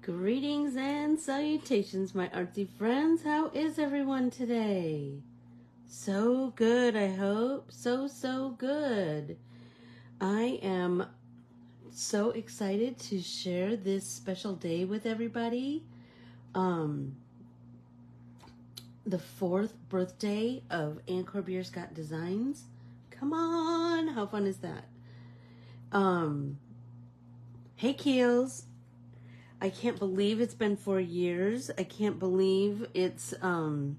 Greetings and salutations, my artsy friends. How is everyone today? So good, I hope. So good. I am so excited to share this special day with everybody. The 4th birthday of Corbiere-Scott Designs. Come on, how fun is that? Hey Keels. I can't believe it's been 4 years. I can't believe it's grown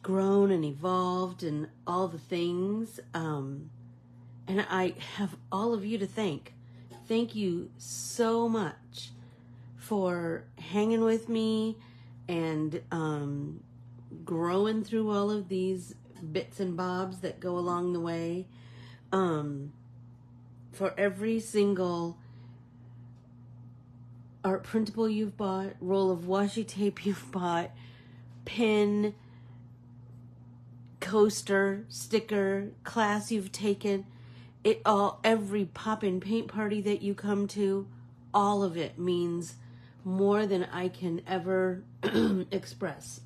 and evolved and all the things. And I have all of you to thank. Thank you so much for hanging with me and growing through all of these bits and bobs that go along the way. For every single art printable you've bought, roll of washi tape you've bought, pin, coaster, sticker, class you've taken, every pop-in paint party that you come to, all of it means more than I can ever express.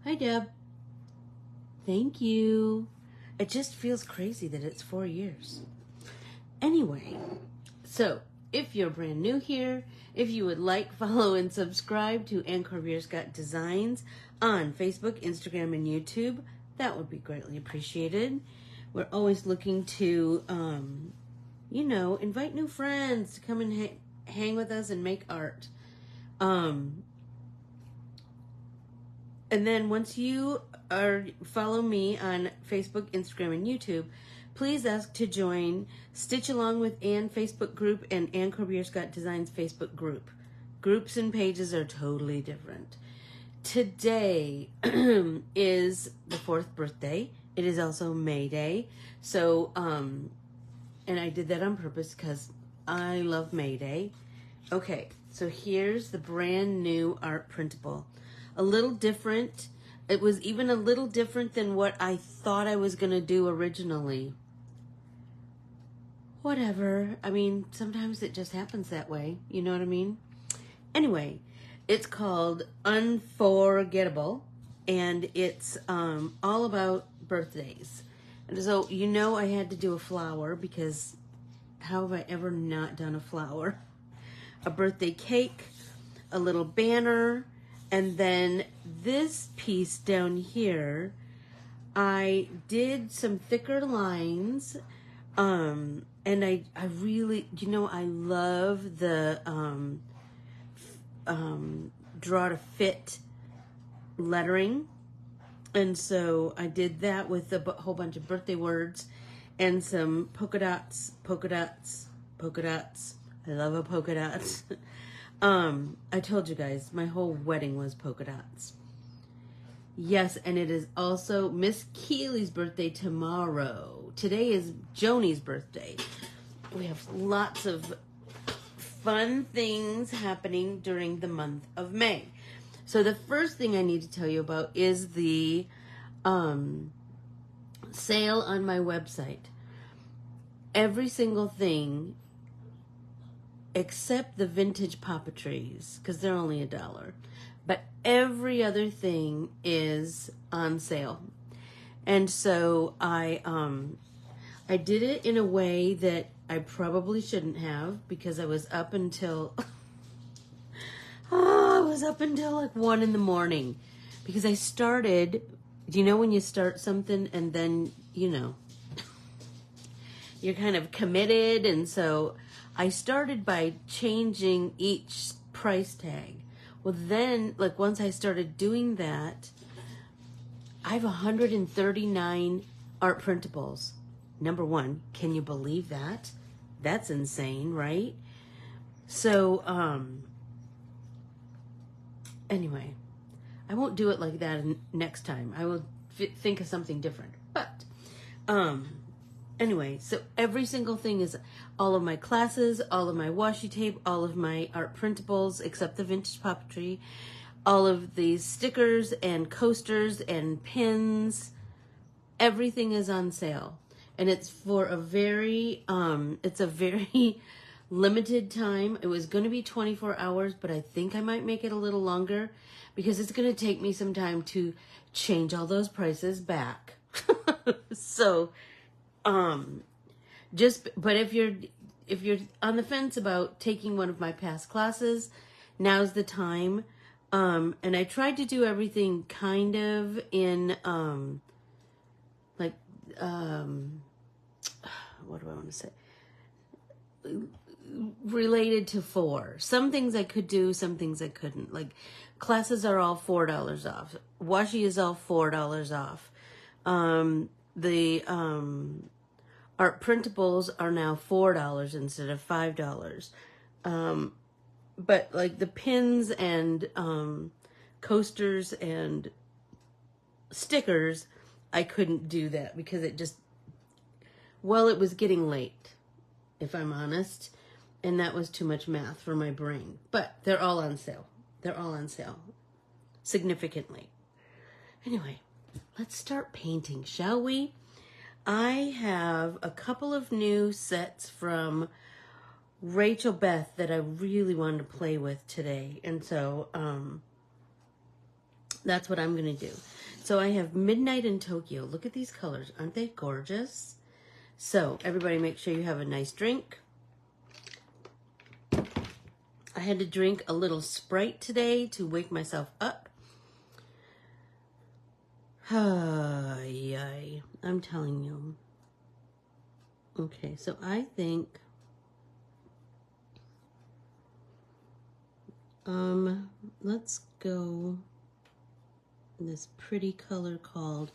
Hi Deb. Thank you. It just feels crazy that it's 4 years. Anyway, so if you're brand new here, if you would like, follow, and subscribe to Corbiere-Scott Designs on Facebook, Instagram, and YouTube, that would be greatly appreciated. We're always looking to, invite new friends to come and hang with us and make art. And then once you follow me on Facebook, Instagram, and YouTube, please ask to join Stitch Along with Ann Facebook group and Corbiere-Scott Designs Facebook group. Groups and pages are totally different. Today is the 4th birthday. It is also May Day. So, and I did that on purpose because I love May Day. Okay, so here's the brand new art printable. A little different. It was even a little different than what I thought I was going to do originally. Whatever. I mean, sometimes it just happens that way. You know what I mean? Anyway, it's called Unforgettable, and it's all about birthdays. And so, I had to do a flower because how have I ever not done a flower? A birthday cake, a little banner, and then this piece down here, I did some thicker lines, and I really, I love the draw to fit lettering, and so I did that with a whole bunch of birthday words and some polka dots. I love a polka dots. I told you guys, my whole wedding was polka dots. Yes, and it is also Miss Keely's birthday tomorrow. Today is Joni's birthday. We have lots of fun things happening during the month of May. So the first thing I need to tell you about is the sale on my website. Every single thing except the vintage papeteries, because they're only $1. But every other thing is on sale. And so I did it in a way that I probably shouldn't have, because I was up until like 1 in the morning, because I started, when you start something and then, you're kind of committed. And so I started by changing each price tag. Well, then, once I started doing that, I have 139 art printables. Number one, can you believe that? That's insane, right? So, anyway, I won't do it like that next time. I will think of something different. But, anyway, so every single thing is all of my classes, all of my washi tape, all of my art printables, except the vintage puppetry, all of these stickers and coasters and pins. Everything is on sale. And it's for a very limited time. It was going to be 24 hours, but I think I might make it a little longer because it's going to take me some time to change all those prices back. So, but if you're on the fence about taking one of my past classes, now's the time. And I tried to do everything kind of in, what do I want to say? Related to 4. Some things I could do, some things I couldn't. Like, classes are all $4 off. Washi is all $4 off. The art printables are now $4 instead of $5. But like the pins and coasters and stickers, I couldn't do that because it was getting late, if I'm honest, and that was too much math for my brain. But they're all on sale. They're all on sale significantly. Anyway, let's start painting, shall we? I have a couple of new sets from Rachel Beth that I really wanted to play with today. And so that's what I'm going to do. So I have Midnight in Tokyo. Look at these colors. Aren't they gorgeous? So everybody make sure you have a nice drink. I had to drink a little Sprite today to wake myself up. Ay, I'm telling you. Okay, so I think let's go this pretty color called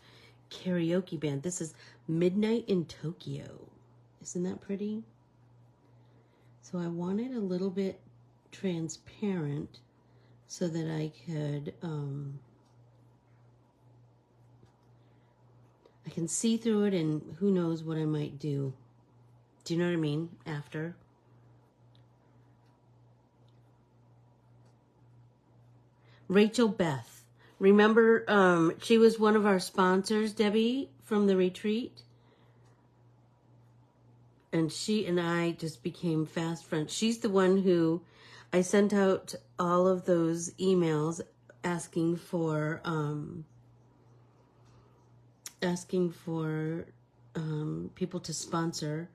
Karaoke Band. This is Midnight in Tokyo. Isn't that pretty? So I want it a little bit transparent so that I could I can see through it, and who knows what I might do. Do you know what I mean? After. Rachel Beth. Remember, she was one of our sponsors, Debbie, from the retreat. And she and I just became fast friends. She's the one who I sent out all of those emails asking for people to sponsor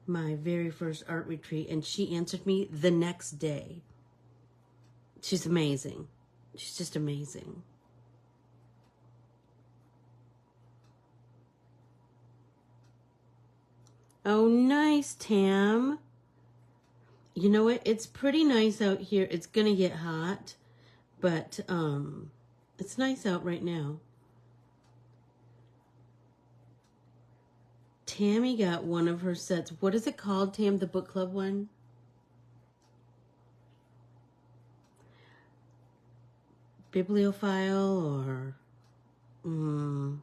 my very first art retreat, and she answered me the next day. She's amazing. She's just amazing. Oh, nice, Tam. You know what? It's pretty nice out here. It's gonna get hot, but it's nice out right now. Tammy got one of her sets. What is it called, Tam? The book club one? Bibliophile or... No,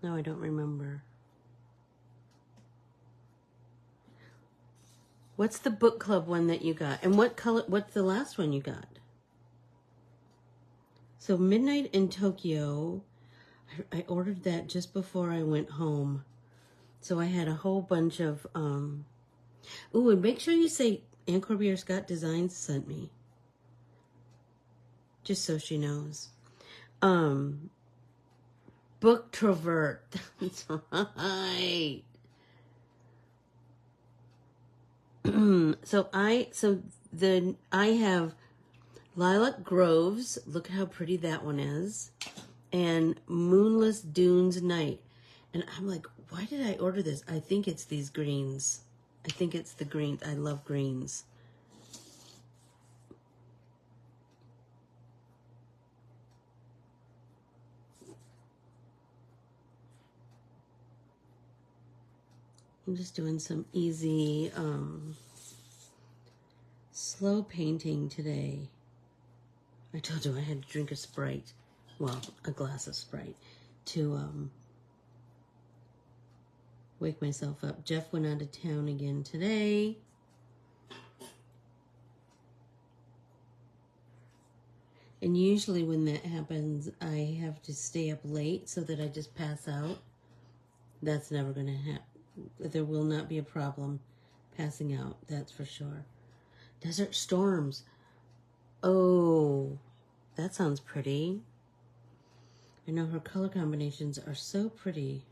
I don't remember. What's the book club one that you got? And what color? What's the last one you got? So Midnight in Tokyo, I ordered that just before I went home. So I had a whole bunch of... Ooh, and make sure you say Ann Corbiere-Scott Designs sent me. Just so she knows. Book Travert. That's right. I have Lilac Groves. Look how pretty that one is. And Moonless Dunes Night. And I'm like, why did I order this? I think it's these greens. I think it's the greens. I love greens. I'm just doing some easy, slow painting today. I told you I had to drink a Sprite. Well, a glass of Sprite to wake myself up. Jeff went out of town again today. And usually when that happens, I have to stay up late so that I just pass out. That's never going to happen. There will not be a problem passing out, that's for sure. Desert Storms. Oh, that sounds pretty. I know her color combinations are so pretty.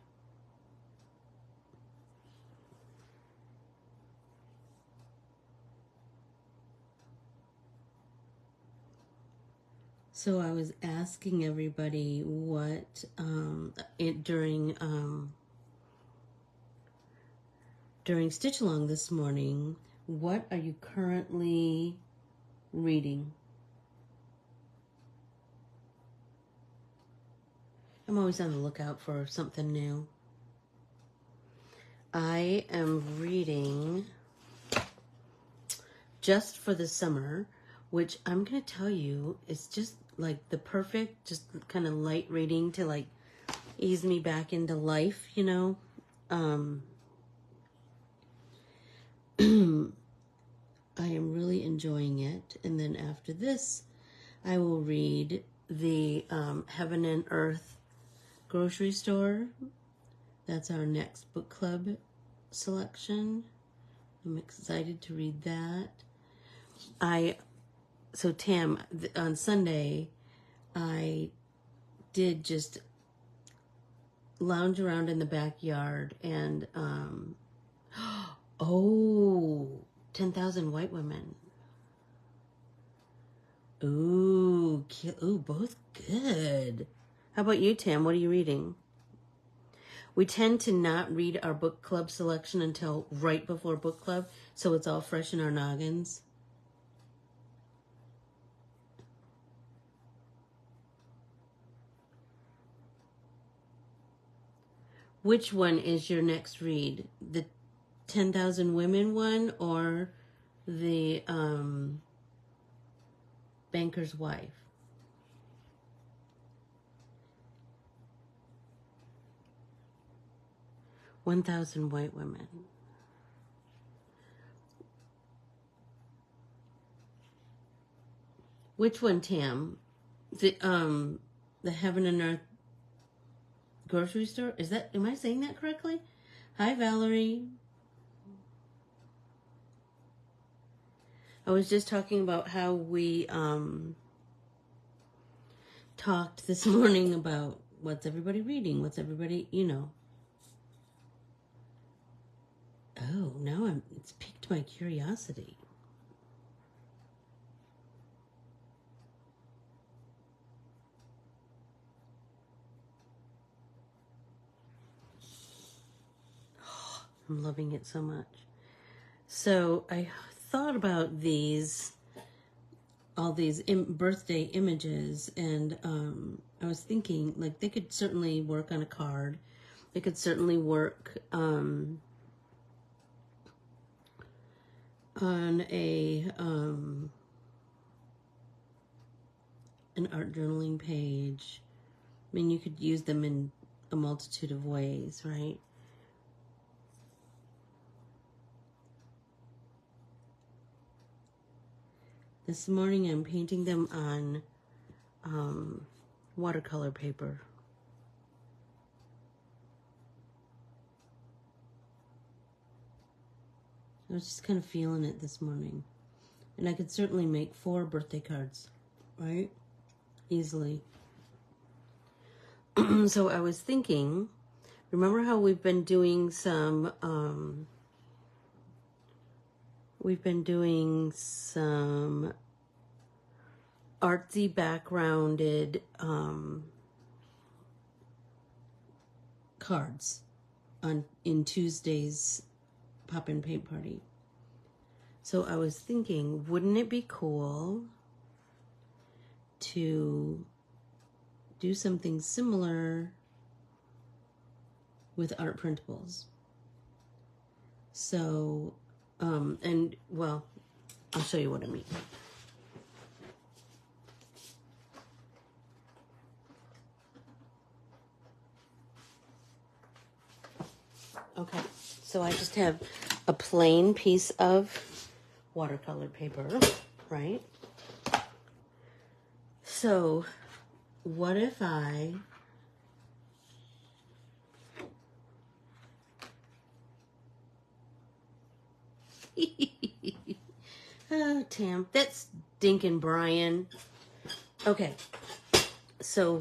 So I was asking everybody what during Stitch Along this morning, what are you currently reading? I'm always on the lookout for something new. I am reading Just for the Summer, which I'm going to tell you is just like the perfect, just kind of light reading to like ease me back into life, you know. I am really enjoying it. And then after this, I will read the Heaven and Earth Grocery Store. That's our next book club selection. I'm excited to read that. So Tam, on Sunday, I did just lounge around in the backyard and, 10,000 White Women. Ooh, both good. How about you, Tam? What are you reading? We tend to not read our book club selection until right before book club, so it's all fresh in our noggins. Which one is your next read? The 10,000 Women one or the Banker's Wife? "1,000 White Women." Which one, Tam? The Heaven and Earth Grocery Store? Is that, am I saying that correctly? Hi, Valerie. I was just talking about how we talked this morning about what's everybody reading, what's everybody, you know. Oh, now it's piqued my curiosity. Oh, I'm loving it so much. So I thought about all these birthday images, and I was thinking, like, they could certainly work on a card. They could certainly work on a an art journaling page. I mean, you could use them in a multitude of ways, right? This morning I'm painting them on watercolor paper. I was just kind of feeling it this morning. And I could certainly make 4 birthday cards, right? Easily. So I was thinking, remember how we've been doing some artsy backgrounded cards in Tuesday's Pop and Paint Party. So I was thinking, wouldn't it be cool to do something similar with art printables? So, and well, I'll show you what I mean. Okay, so I just have a plain piece of watercolor paper, right? So what if I Oh, Tam, that's stinking Brian. Okay, so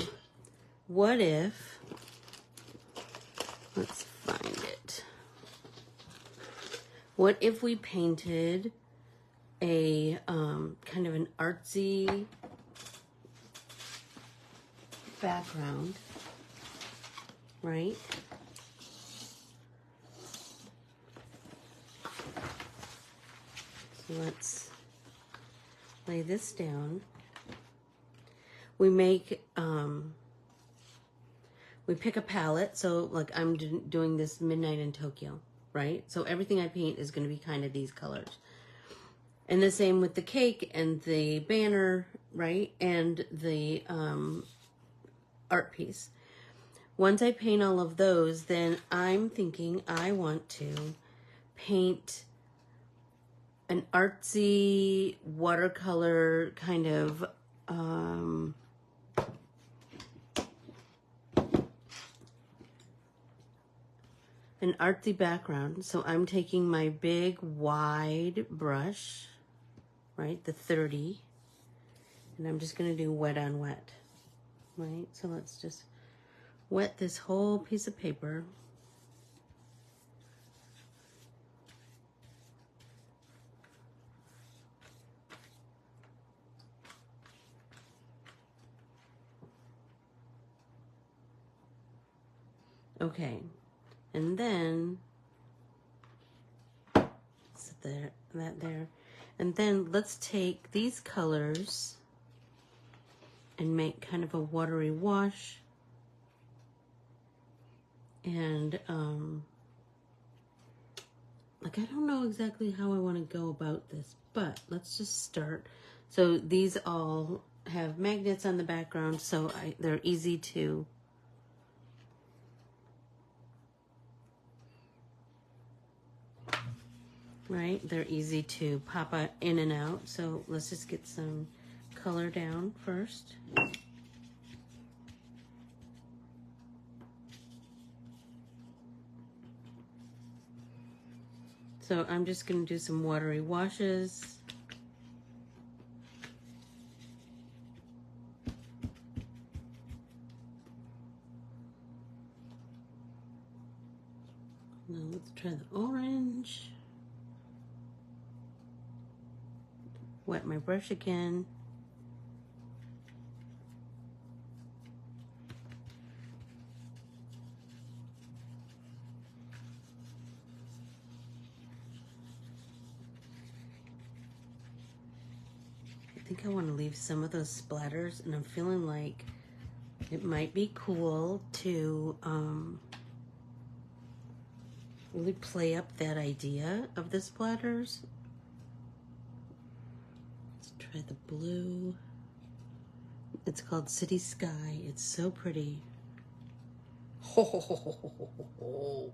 what if, let's find it. What if we painted a kind of an artsy background, right? So let's lay this down. We make, we pick a palette. So like I'm doing this Midnight in Tokyo, right? So everything I paint is going to be kind of these colors. And the same with the cake and the banner, right? And the art piece. Once I paint all of those, then I'm thinking I want to paint an artsy watercolor kind of an artsy background. So I'm taking my big wide brush, right, the 30, and I'm just going to do wet on wet, right? So let's just wet this whole piece of paper. Okay, and then set that there, and then let's take these colors and make kind of a watery wash, and like I don't know exactly how I want to go about this, but let's just start. So these all have magnets on the background, so they're easy to they're easy to pop in and out. So let's just get some color down first. So I'm just going to do some watery washes. Now let's try the orange. Wet my brush again. I think I want to leave some of those splatters, and I'm feeling like it might be cool to really play up that idea of the splatters. Let's try the blue. It's called City Sky. It's so pretty. Ho, ho, ho, ho, ho, ho, ho.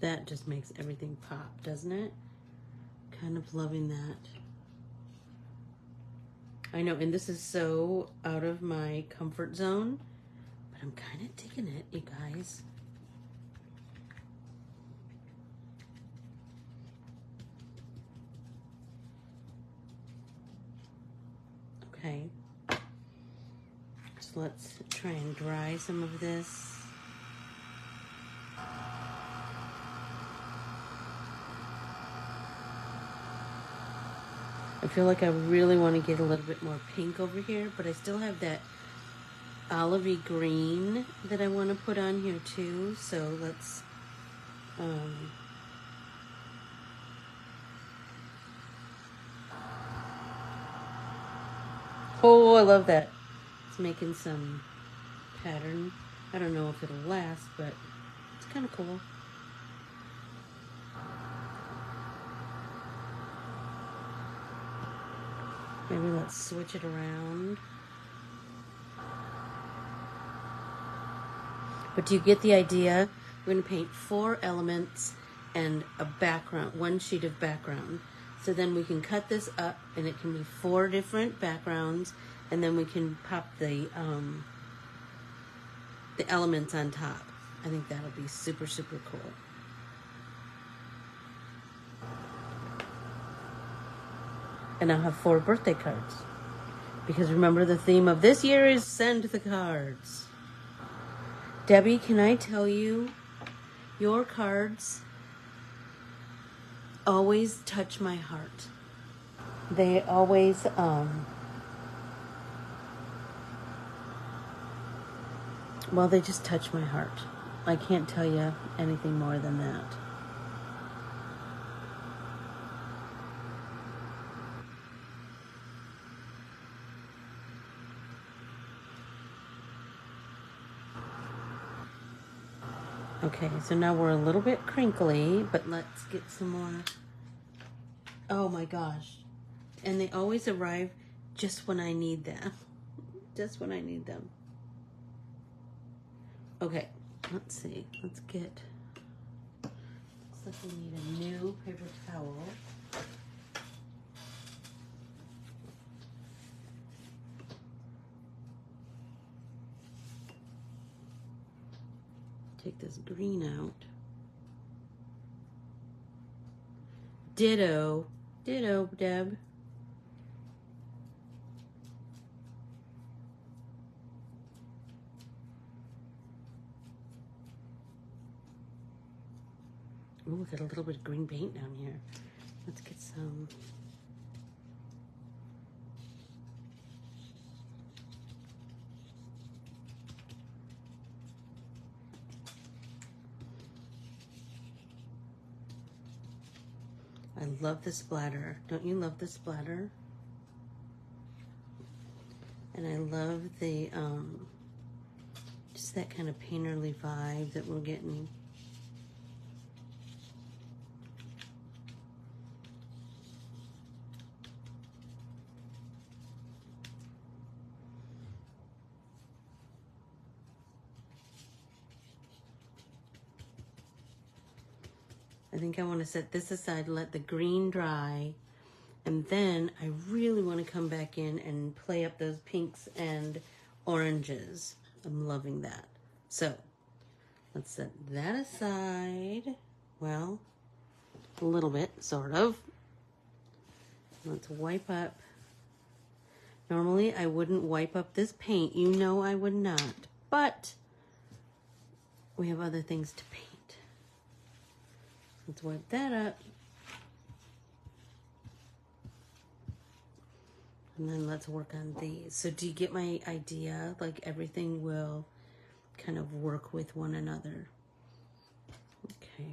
That just makes everything pop, doesn't it? Kind of loving that. I know, and this is so out of my comfort zone, but I'm kind of digging it, you guys. Okay. So let's try and dry some of this. I feel like I really want to get a little bit more pink over here, but I still have that olivey green that I want to put on here too. So let's oh, I love that. It's making some pattern. I don't know if it'll last, but it's kind of cool. Maybe let's switch it around. But do you get the idea? We're going to paint 4 elements and a background, 1 sheet of background. So then we can cut this up and it can be 4 different backgrounds, and then we can pop the the elements on top. I think that'll be super, super cool. And I'll have 4 birthday cards. Because remember, the theme of this year is send the cards. Debbie, can I tell you, your cards always touch my heart. They always, well, they just touch my heart. I can't tell you anything more than that. Okay, so now we're a little bit crinkly, but let's get some more. Oh my gosh. And they always arrive just when I need them. Just when I need them. Okay, let's see. Let's get, looks like we need a new paper towel. Take this green out. Ditto. Ditto, Deb. Oh, we got a little bit of green paint down here. Let's get some. I love the splatter. Don't you love the splatter? And I love the, just that kind of painterly vibe that we're getting. I think I want to set this aside, let the green dry, and then I really want to come back in and play up those pinks and oranges. I'm loving that. So let's set that aside. Well, a little bit, sort of. Let's wipe up. Normally I wouldn't wipe up this paint. You know I would not. But we have other things to paint. Let's wipe that up. And then let's work on these. So do you get my idea? Like everything will kind of work with one another. Okay.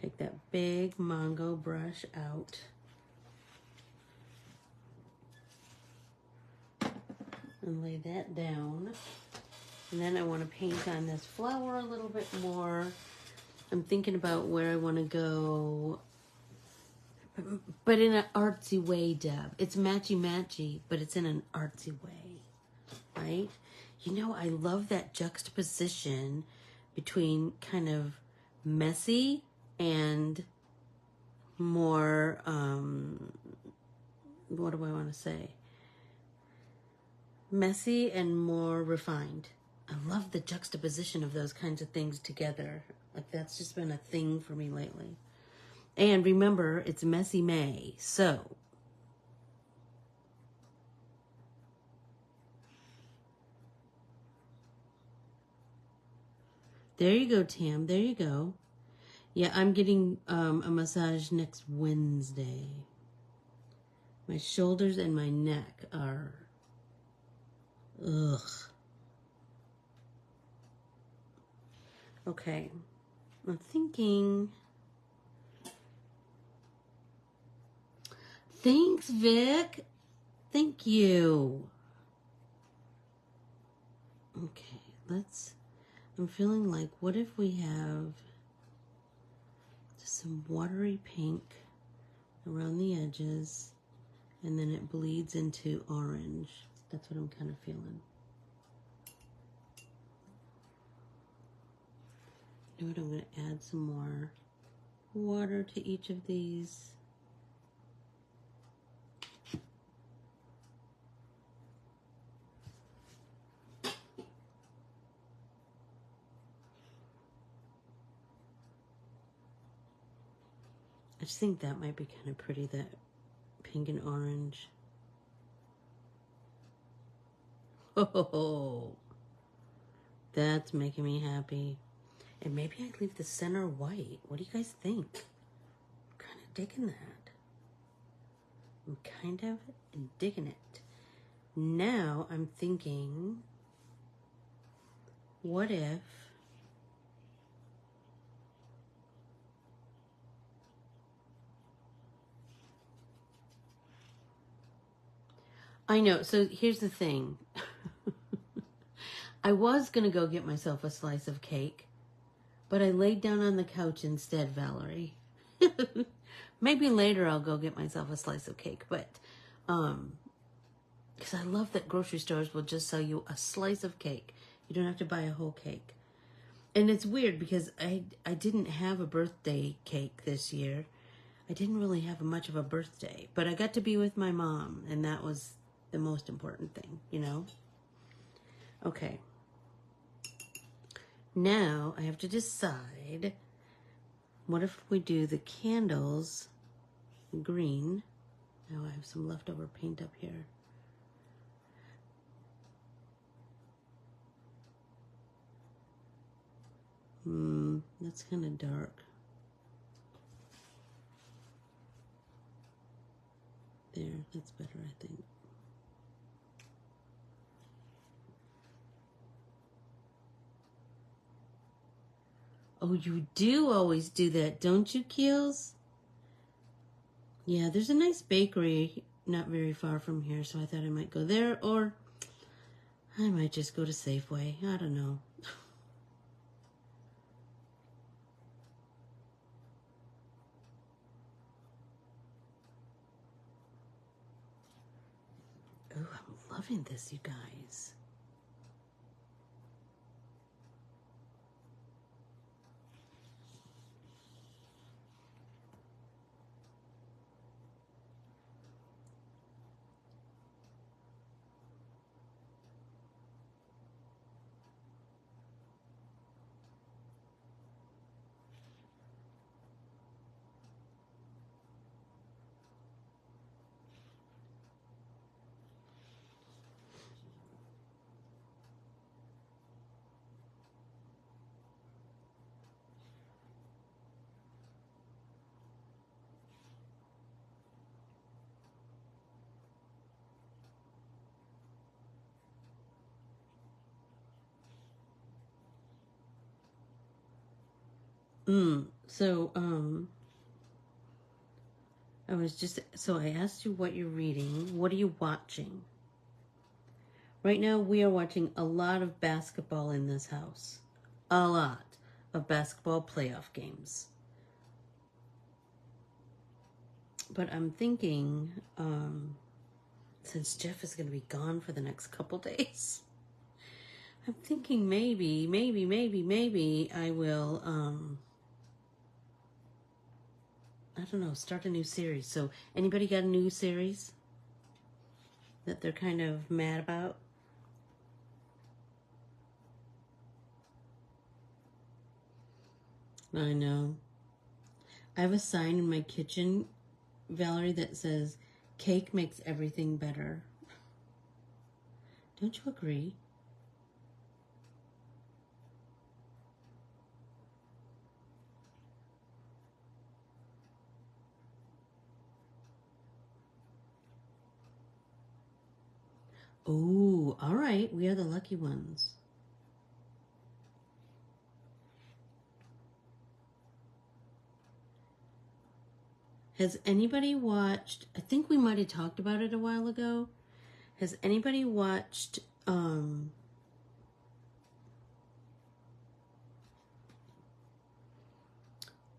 Take that big Mongo brush out. And lay that down. And then I want to paint on this flower a little bit more. I'm thinking about where I want to go, but in an artsy way, Deb. It's matchy-matchy, but it's in an artsy way, right? You know, I love that juxtaposition between kind of messy and more, what do I want to say? Messy and more refined. I love the juxtaposition of those kinds of things together. Like that's just been a thing for me lately. And remember, it's Messy May, so there you go, Tam. There you go. Yeah, I'm getting a massage next Wednesday. My shoulders and my neck are ugh. Okay, I'm thinking. Thanks, Vic. Thank you. Okay, I'm feeling like, what if we have just some watery pink around the edges, and then it bleeds into orange. That's what I'm kind of feeling. You know what, I'm going to add some more water to each of these. just think that might be kind of pretty, that pink and orange. Oh, that's making me happy. And maybe I leave the center white. What do you guys think? I'm kind of digging that. I'm kind of digging it. Now I'm thinking, what if I know, so here's the thing. I was going to go get myself a slice of cake, but I laid down on the couch instead, Valerie. Maybe later I'll go get myself a slice of cake, but because I love that grocery stores will just sell you a slice of cake. You don't have to buy a whole cake. And it's weird because I didn't have a birthday cake this year. I didn't really have much of a birthday, but I got to be with my mom, and that was the most important thing, you know? Okay. Now I have to decide, what if we do the candles green? Now I have some leftover paint up here. That's kind of dark. There, that's better, I think. Oh, you do always do that, don't you, Keels? Yeah, there's a nice bakery not very far from here, so I thought I might go there, or I might just go to Safeway. I don't know. Oh, I'm loving this, you guys. So, I asked you what you're reading. What are you watching? Right now, we are watching a lot of basketball in this house. A lot of basketball playoff games. But I'm thinking, since Jeff is going to be gone for the next couple days, I'm thinking maybe I will, I don't know, start a new series. So, anybody got a new series that they're kind of mad about? I know. I have a sign in my kitchen, Valerie, that says, "Cake makes everything better." Don't you agree? Oh, all right. We are the lucky ones. Has anybody watched, I think we might have talked about it a while ago. Has anybody watched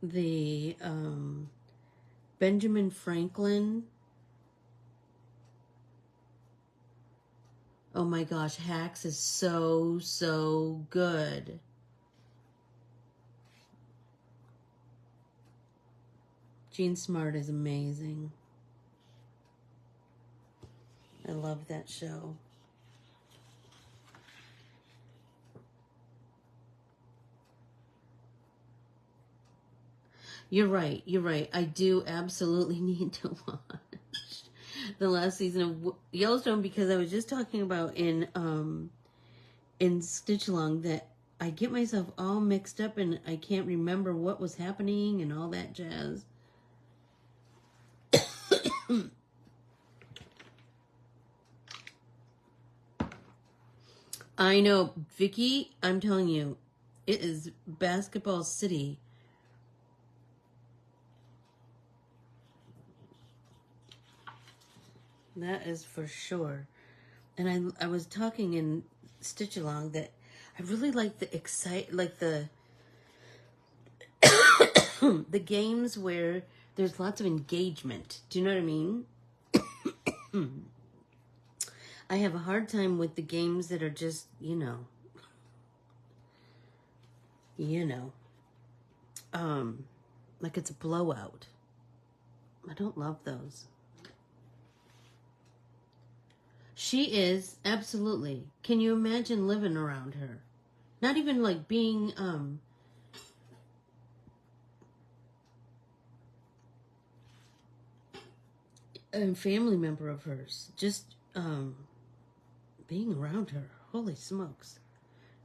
the Benjamin Franklin? Oh my gosh, Hacks is so good. Jean Smart is amazing. I love that show. You're right. You're right. I do absolutely need to watch the last season of Yellowstone, because I was just talking about in Stitch Along that I get myself all mixed up and I can't remember what was happening and all that jazz. I know, Vicky, I'm telling you, it is basketball city. That is for sure. And I was talking in Stitch Along that I really like the the games where there's lots of engagement. Do you know what I mean? I have a hard time with the games that are just, like it's a blowout. I don't love those. She is, absolutely. Can you imagine living around her? Not even like being, a family member of hers. Just, being around her. Holy smokes.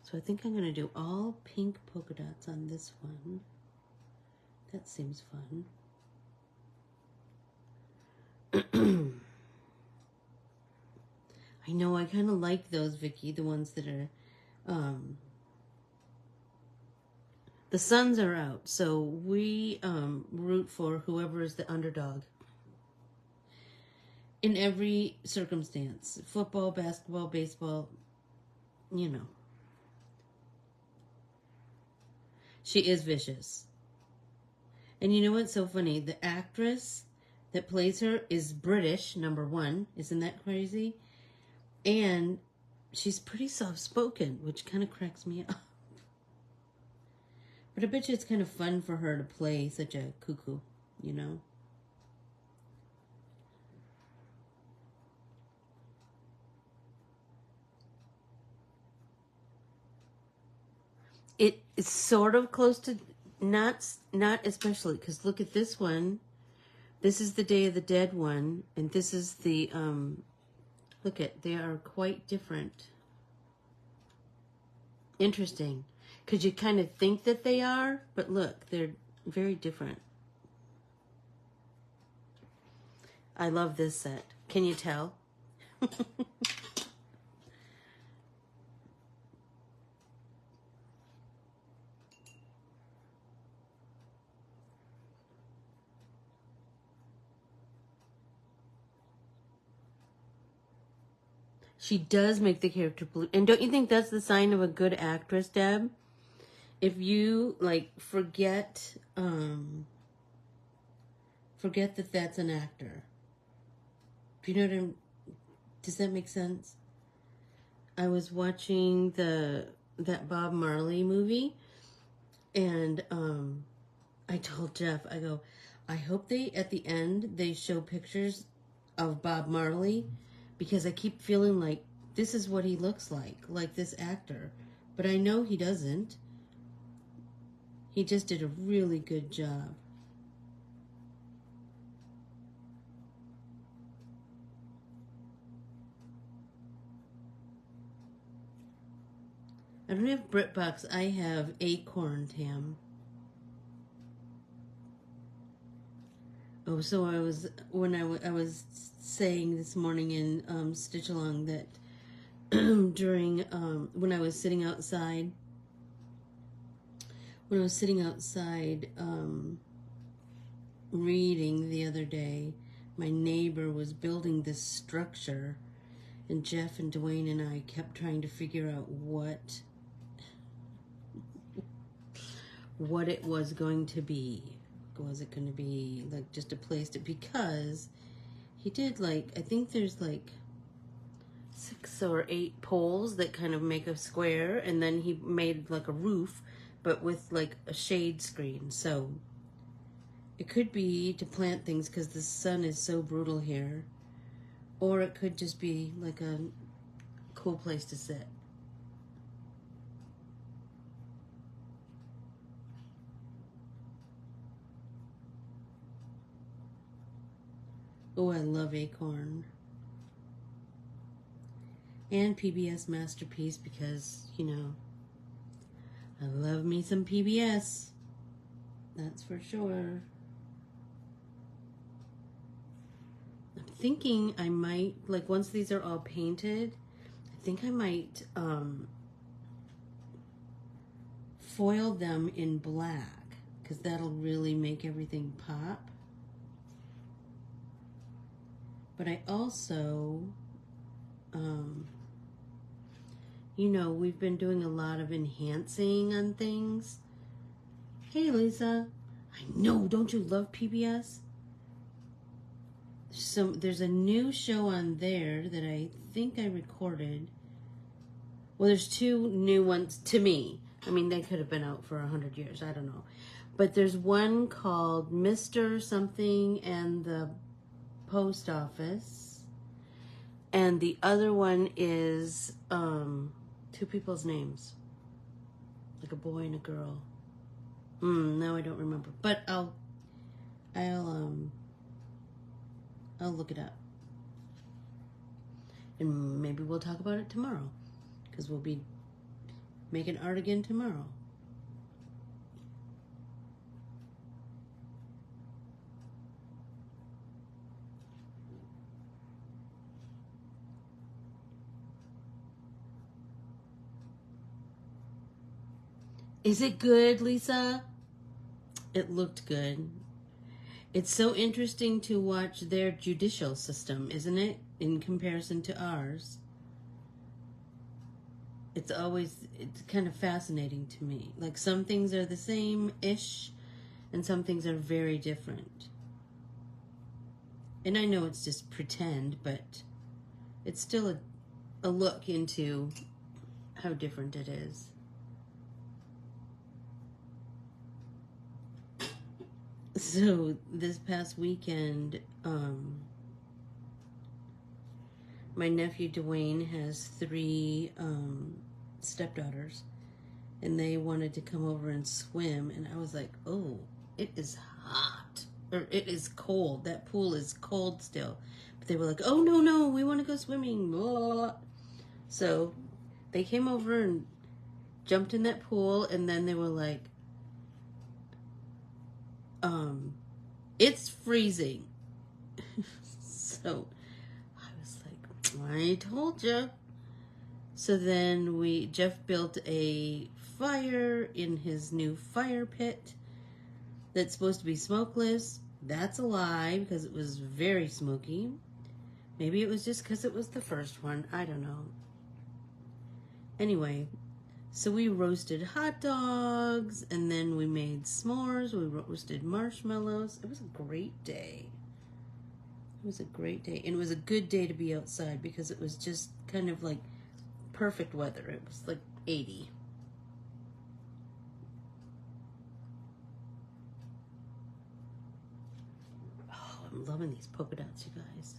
So I think I'm going to do all pink polka dots on this one. That seems fun. I know, I kind of like those, Vicky, the ones that are, the Suns are out, so we root for whoever is the underdog in every circumstance. Football, basketball, baseball, She is vicious. And you know what's so funny? The actress that plays her is British, number one. Isn't that crazy? And she's pretty soft-spoken, which kind of cracks me up. But I bet you it's kind of fun for her to play such a cuckoo, It is sort of close to, not especially, because look at this one. This is the Day of the Dead one, and this is the, look at, they are quite different. Interesting. Because you kind of think that they are, but look, they're very different. I love this set. Can you tell? She does make the character blue. And don't you think that's the sign of a good actress, Deb? If you, like, forget that that's an actor. Do you know what I'm... Does that make sense? I was watching that Bob Marley movie, and I told Jeff, I go, I hope at the end, they show pictures of Bob Marley, because I keep feeling like this is what he looks like this actor. But I know he doesn't. He just did a really good job. I don't have BritBox, I have Acorn, Tam. Oh, so I was saying this morning in Stitch Along that during when I was sitting outside reading the other day, my neighbor was building this structure, and Jeff and Dwayne and I kept trying to figure out what it was going to be. Was it going to be like just a place to, because he did, like, I think there's like 6 or 8 poles that kind of make a square, and then he made like a roof but with like a shade screen. So it could be to plant things because the sun is so brutal here, or it could just be like a cool place to sit. Oh, I love Acorn. And PBS Masterpiece because, you know, I love me some PBS. That's for sure. I'm thinking I might, like, once these are all painted, I think I might foil them in black because that'll really make everything pop. But I also, you know, we've been doing a lot of enhancing on things. Hey, Lisa. I know, don't you love PBS? There's a new show on there that I think I recorded. Well, there's 2 new ones to me. I mean, they could have been out for 100 years. I don't know. But there's one called Mr. Something and the Post Office. And the other one is 2 people's names. Like a boy and a girl. No, I don't remember. But I'll look it up. And maybe we'll talk about it tomorrow. Because we'll be making art again tomorrow. Is it good, Lisa? It looked good. It's so interesting to watch their judicial system, isn't it? In comparison to ours. It's kind of fascinating to me. Like some things are the same-ish and some things are very different. And I know it's just pretend, but it's still a look into how different it is. So this past weekend, my nephew Dwayne has 3 stepdaughters, and they wanted to come over and swim, and I was like, oh, it is hot, or it is cold. That pool is cold still. But they were like, oh, no, we want to go swimming. Blah, blah, blah. So they came over and jumped in that pool, and then they were like, it's freezing. So I was like, I told you. So then Jeff built a fire in his new fire pit that's supposed to be smokeless. That's a lie because it was very smoky. Maybe it was just because it was the first one. I don't know. Anyway, so we roasted hot dogs, and then we made s'mores. We roasted marshmallows. It was a great day. It was a great day. And it was a good day to be outside because it was just kind of like perfect weather. It was like 80. Oh, I'm loving these polka dots, you guys.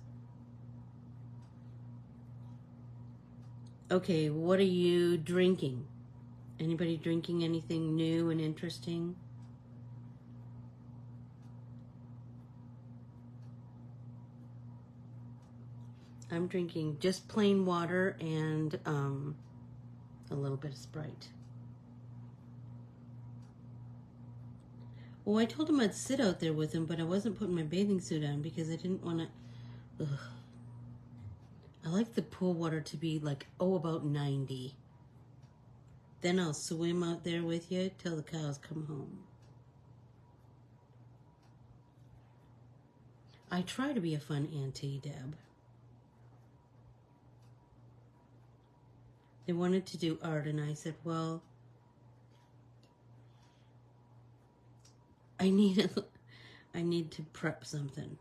Okay, what are you drinking? Anybody drinking anything new and interesting? I'm drinking just plain water and a little bit of Sprite. Well, I told him I'd sit out there with him, but I wasn't putting my bathing suit on because I didn't want to. I like the pool water to be like, about 90. Then I'll swim out there with you till the cows come home. I try to be a fun auntie, Deb. They wanted to do art, and I said, well, I need to prep something.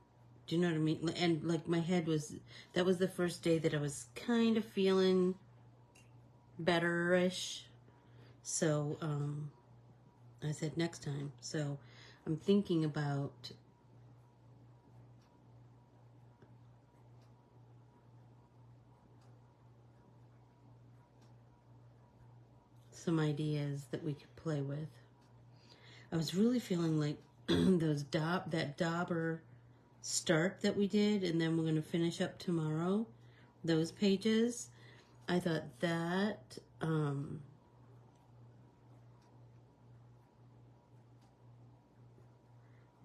Do you know what I mean? And like my head was, that was the first day that I was kind of feeling better-ish. So I said next time. So I'm thinking about some ideas that we could play with. I was really feeling like that dauber start that we did, and then we're going to finish up tomorrow, those pages. I thought that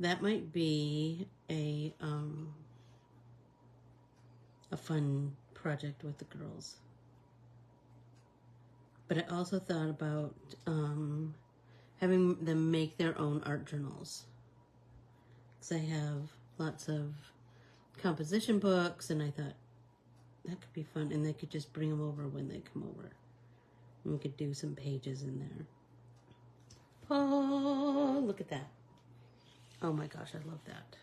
that might be a fun project with the girls. But I also thought about having them make their own art journals. Because I have lots of composition books, and I thought that could be fun. And they could just bring them over when they come over. And we could do some pages in there. Oh, look at that. Oh my gosh, I love that.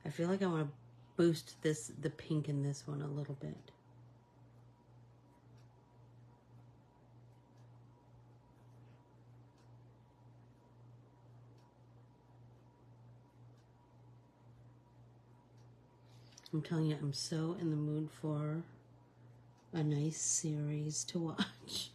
I feel like I want to boost the pink in this one a little bit. I'm telling you, I'm so in the mood for a nice series to watch.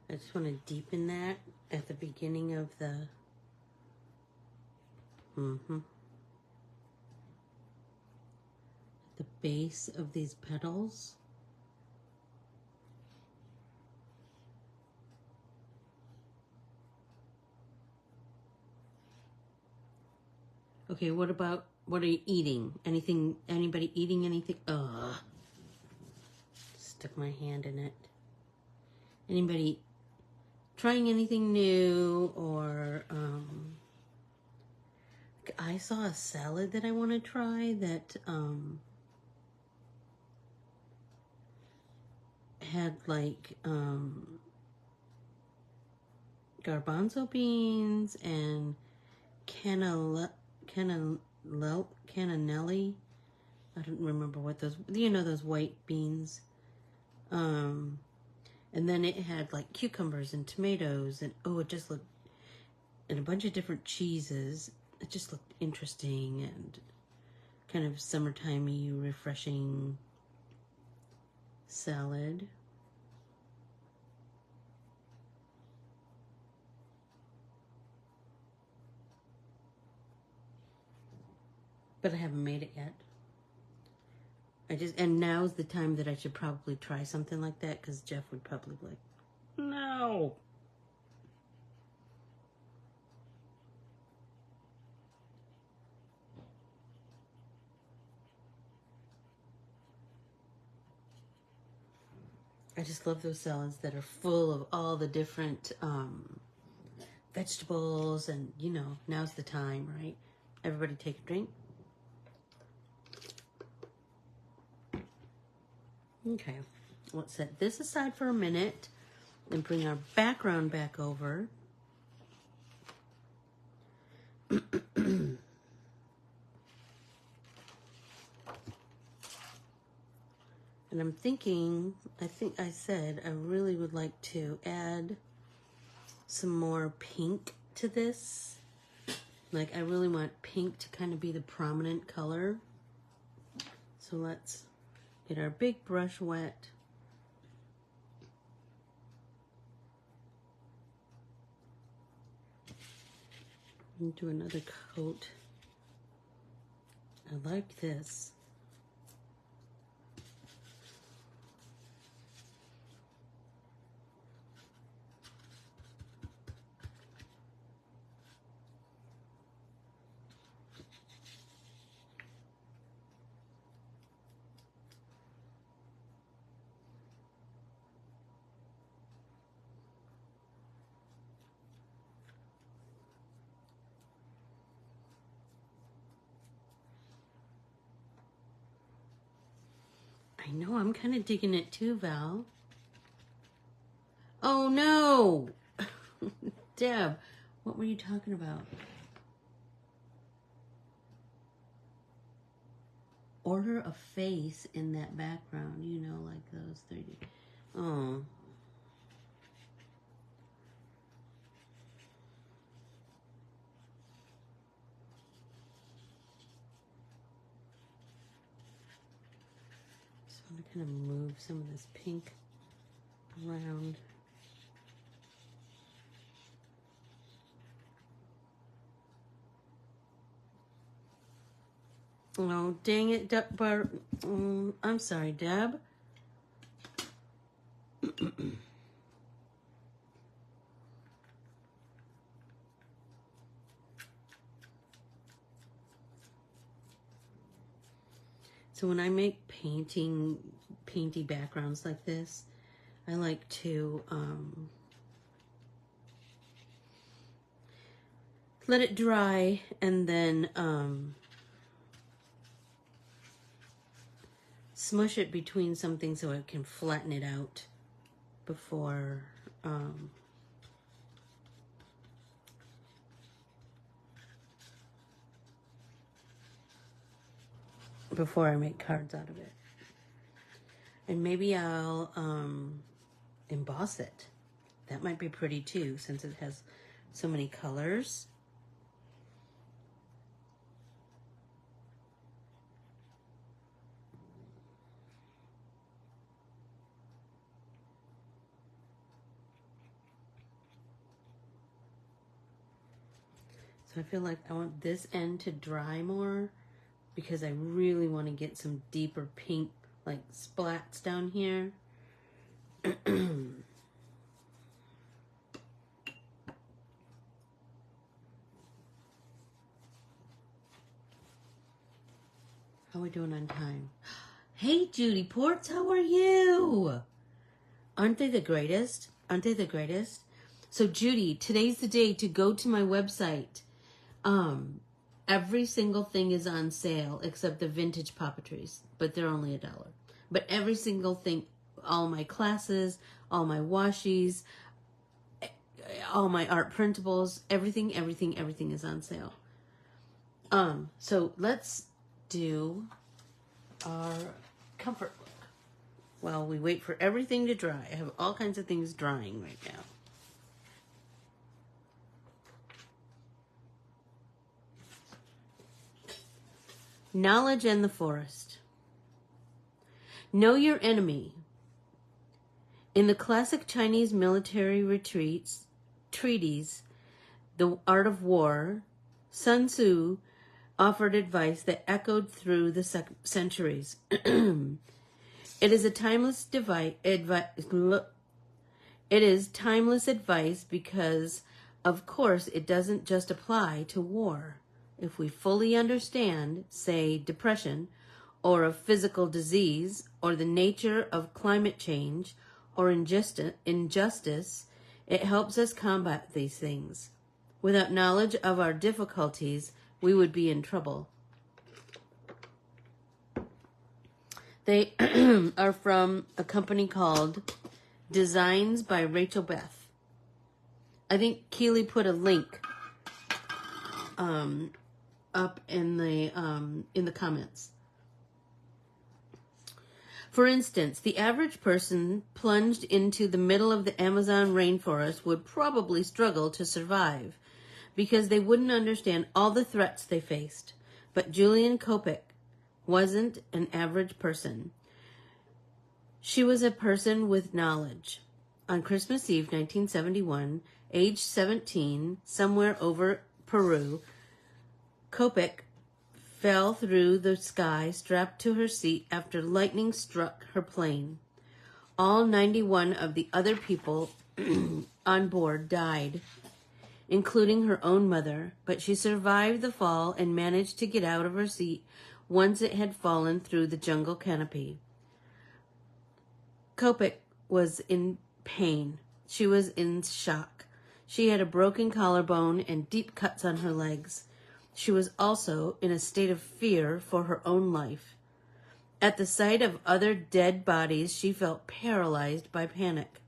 I just want to deepen that at the beginning of the the base of these petals. Okay, what are you eating? Anything, anybody eating anything? Ugh. Stuck my hand in it. Anybody trying anything new, or I saw a salad that I want to try that had like garbanzo beans and cannellini. I don't remember what those, you know, those white beans. And then it had like cucumbers and tomatoes, and oh, it just looked, and a bunch of different cheeses. It just looked interesting and kind of summertimey, refreshing salad. But I haven't made it yet. And now's the time that I should probably try something like that, because Jeff would probably be like, no. I just love those salads that are full of all the different vegetables, and you know, now's the time, right? Everybody take a drink. Okay, let's set this aside for a minute and bring our background back over. And I'm thinking, I think I said I really would like to add some more pink to this. Like, I really want pink to kind of be the prominent color. So let's get our big brush wet. And do another coat. I like this. I know, I'm kind of digging it too, Val. Oh no! Deb, What were you talking about? Order a face in that background, you know, like those 3D. Oh. So I'm going to kind of move some of this pink around. Oh, dang it, I'm sorry, Deb. So when I make painty backgrounds like this, I like to let it dry and then smush it between something so it can flatten it out before before I make cards out of it. And maybe I'll emboss it. That might be pretty too, since it has so many colors. So I feel like I want this end to dry more because I really want to get some deeper pink, like splats down here. How are we doing on time? Hey, Judy Ports, how are you? Aren't they the greatest? Aren't they the greatest? So, Judy, today's the day to go to my website. Every single thing is on sale except the vintage papeteries, but they're only $1. But every single thing, all my classes, all my washies, all my art printables, everything is on sale. So let's do our comfort look while we wait for everything to dry. I have all kinds of things drying right now. Knowledge and the forest. Know your enemy. In the classic Chinese military treaties, The Art of War, Sun Tzu offered advice that echoed through the centuries. It is timeless advice because, of course, it doesn't just apply to war. If we fully understand, say, depression, or a physical disease, or the nature of climate change, or injustice, it helps us combat these things. Without knowledge of our difficulties, we would be in trouble. They are from a company called Designs by Rachel Beth. I think Keely put a link up in the comments. For instance, the average person plunged into the middle of the Amazon rainforest would probably struggle to survive because they wouldn't understand all the threats they faced. But Julian Kopec wasn't an average person. She was a person with knowledge. On Christmas Eve, 1971, age 17, somewhere over Peru, Kopec fell through the sky strapped to her seat after lightning struck her plane. All 91 of the other people on board died, including her own mother, but she survived the fall and managed to get out of her seat once it had fallen through the jungle canopy. Kopec was in pain. She was in shock. She had a broken collarbone and deep cuts on her legs. She was also in a state of fear for her own life. At the sight of other dead bodies, she felt paralyzed by panic.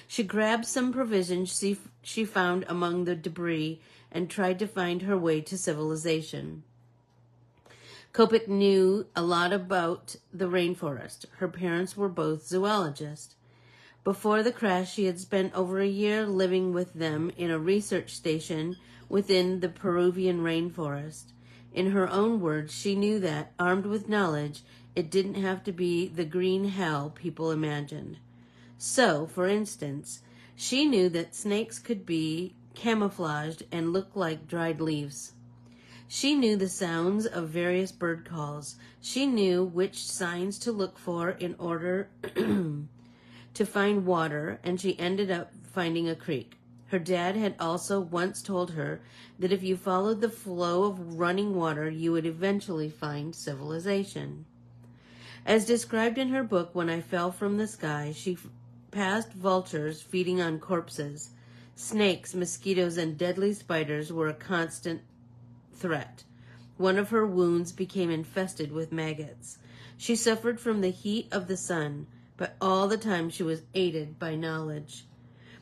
She grabbed some provisions she found among the debris and tried to find her way to civilization. Kopek knew a lot about the rainforest. Her parents were both zoologists. Before the crash, she had spent over a year living with them in a research station within the Peruvian rainforest. In her own words, she knew that, armed with knowledge, it didn't have to be the green hell people imagined. So, for instance, she knew that snakes could be camouflaged and look like dried leaves. She knew the sounds of various bird calls. She knew which signs to look for in order to find water, and she ended up finding a creek. Her dad had also once told her that if you followed the flow of running water, you would eventually find civilization. As described in her book, When I Fell from the Sky, she passed vultures feeding on corpses. Snakes, mosquitoes, and deadly spiders were a constant threat. One of her wounds became infested with maggots. She suffered from the heat of the sun, but all the time she was aided by knowledge.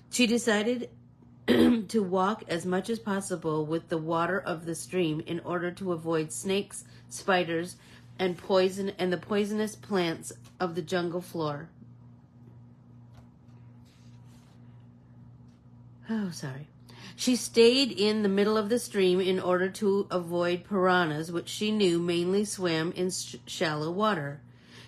She decided to walk as much as possible with the water of the stream in order to avoid snakes, spiders, and the poisonous plants of the jungle floor. Oh, sorry. She stayed in the middle of the stream in order to avoid piranhas, which she knew mainly swam in shallow water.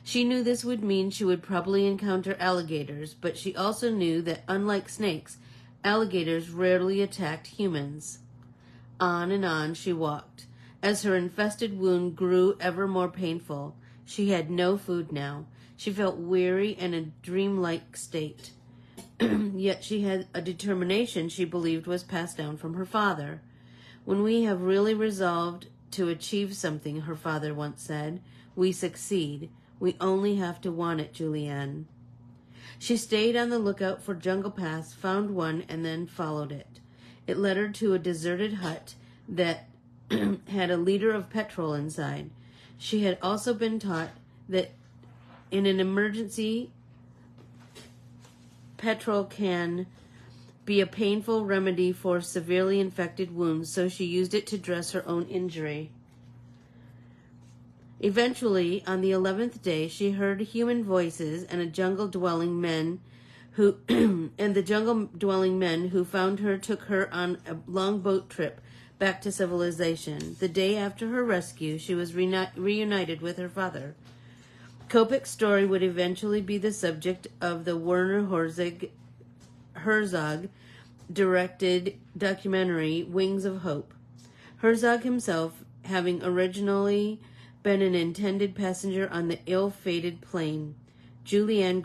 She knew this would mean she would probably encounter alligators, but she also knew that, unlike snakes, alligators rarely attacked humans. On and on she walked. As her infested wound grew ever more painful, she had no food now. She felt weary and in a dreamlike state. Yet she had a determination she believed was passed down from her father. When we have really resolved to achieve something, her father once said, we succeed. We only have to want it, Julianne. She stayed on the lookout for jungle paths, found one, and then followed it. It led her to a deserted hut that had a liter of petrol inside. She had also been taught that in an emergency, petrol can be a painful remedy for severely infected wounds, so she used it to dress her own injury. Eventually, on the 11th day, she heard human voices and the jungle-dwelling men who found her took her on a long boat trip back to civilization. The day after her rescue, she was reunited with her father. Kopek's story would eventually be the subject of the Werner Herzog-directed documentary Wings of Hope. Herzog himself, having originally been an intended passenger on the ill-fated plane, Julianne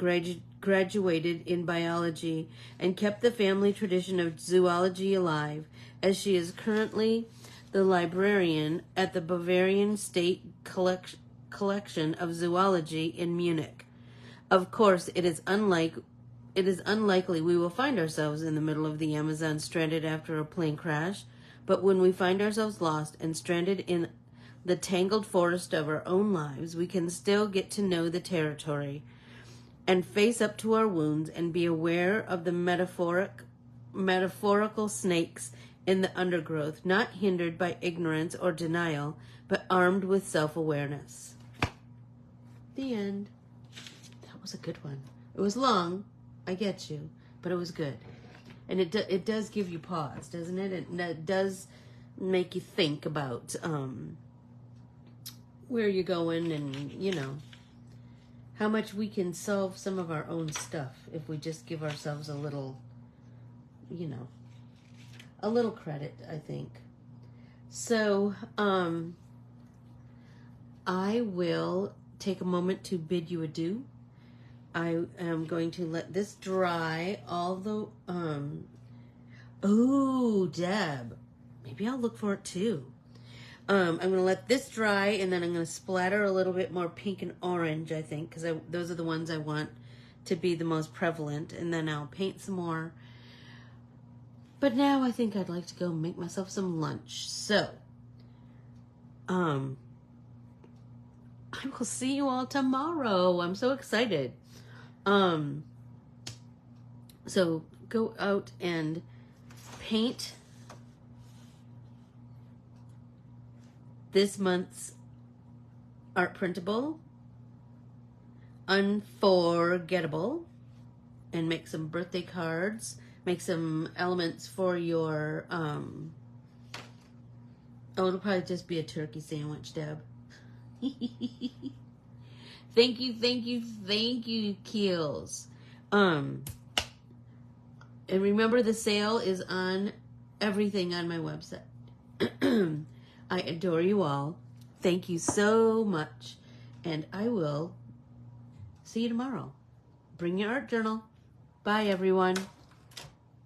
graduated in biology and kept the family tradition of zoology alive, as she is currently the librarian at the Bavarian State Collection of Zoology in Munich. Of course, it is unlikely we will find ourselves in the middle of the Amazon stranded after a plane crash, but when we find ourselves lost and stranded in the tangled forest of our own lives, we can still get to know the territory and face up to our wounds and be aware of the metaphorical snakes in the undergrowth, not hindered by ignorance or denial, but armed with self-awareness. The end. That was a good one. It was long, I get you, but it was good. And it does give you pause, doesn't it? It does make you think about where you're going and, how much we can solve some of our own stuff if we just give ourselves a little, a little credit, I think. So, I will take a moment to bid you adieu. I am going to let this dry, although, Deb, maybe I'll look for it too. I'm going to let this dry, and then I'm going to splatter a little bit more pink and orange, I think, because those are the ones I want to be the most prevalent, and then I'll paint some more. But now I think I'd like to go make myself some lunch. So, I will see you all tomorrow. I'm so excited. So go out and paint this month's art printable unforgettable, and make some birthday cards, make some elements for your oh, it'll probably just be a turkey sandwich, Deb. Thank you, Keels. And remember, the sale is on everything on my website. I adore you all. Thank you so much. And I will see you tomorrow. Bring your art journal. Bye, everyone.